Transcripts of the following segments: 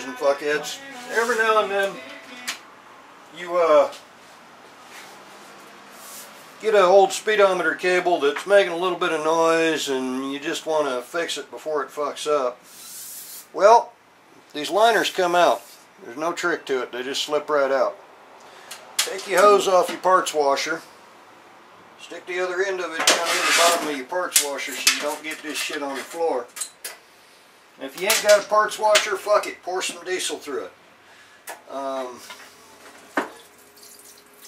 fuckers and fuckheads. Every now and then you get an old speedometer cable that's making a little bit of noise and you just want to fix it before it fucks up. Well, these liners come out. There's no trick to it. They just slip right out. Take your hose off your parts washer. Stick the other end of it down in the bottom of your parts washer so you don't get this shit on the floor. And if you ain't got a parts washer, fuck it. Pour some diesel through it.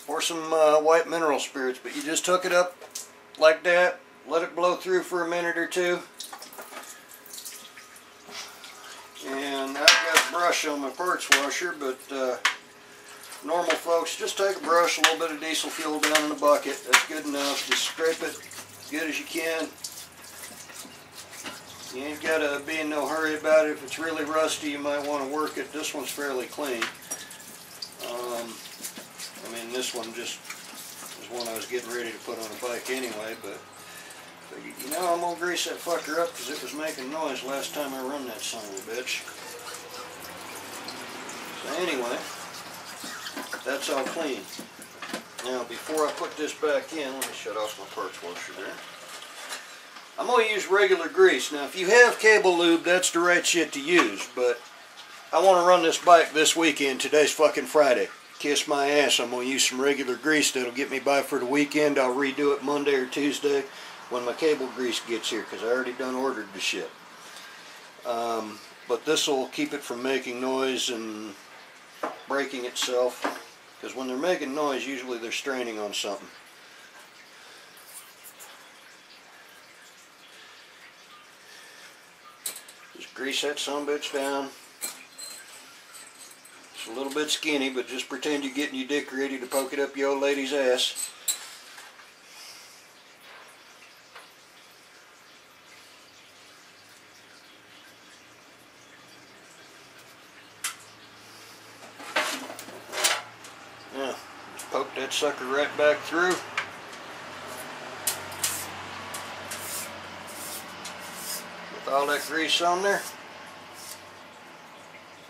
Or some white mineral spirits, but you just hook it up like that, let it blow through for a minute or two, and I've got a brush on my parts washer, but normal folks just take a brush, a little bit of diesel fuel down in the bucket. That's good enough. Just scrape it as good as you can. You ain't got to be in no hurry about it. If it's really rusty, you might want to work it. This one's fairly clean. I mean, this one just was one I was getting ready to put on a bike anyway, but you know, I'm going to grease that fucker up because it was making noise last time I run that son of a bitch. So anyway, that's all clean. Now, before I put this back in, let me shut off my parts washer there. I'm going to use regular grease. Now, if you have cable lube, that's the right shit to use, but I want to run this bike this weekend. Today's fucking Friday. Kiss my ass. I'm going to use some regular grease that'll get me by for the weekend. I'll redo it Monday or Tuesday when my cable grease gets here, because I already done ordered the shit. But this will keep it from making noise and breaking itself, because when they're making noise, usually they're straining on something. Just grease that sumbitch down. It's a little bit skinny, but just pretend you're getting your dick ready to poke it up your old lady's ass. Now, just poke that sucker right back through. With all that grease on there.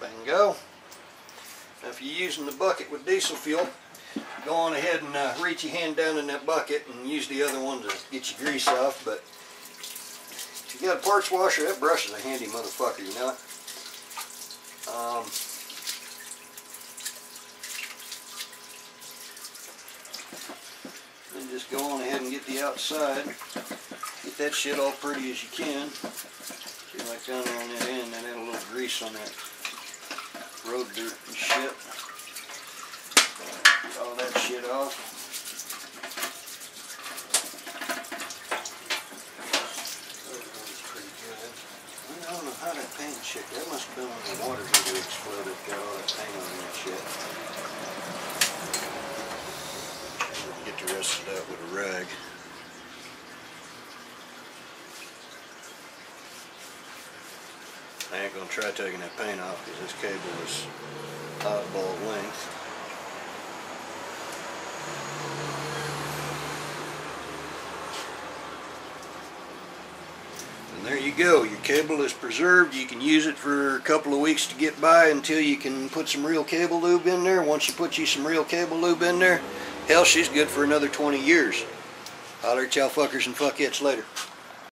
Bingo. Now, if you're using the bucket with diesel fuel, go on ahead and reach your hand down in that bucket and use the other one to get your grease off. But if you got a parts washer, that brush is a handy motherfucker, you know it. Then just go on ahead and get the outside. Get that shit all pretty as you can. See, like down there on that end, and add a little grease on that road dirt and shit. Get all that shit off. Pretty good. I don't know how that paint shit, that must have been when the water heater exploded, got all that paint on that shit. Get the rest of that with a rag. I ain't going to try taking that paint off because this cable is oddball length. And there you go. Your cable is preserved. You can use it for a couple of weeks to get by until you can put some real cable lube in there. Once you put you some real cable lube in there, hell, she's good for another 20 years. Holler at y'all fuckers and fuckheads later.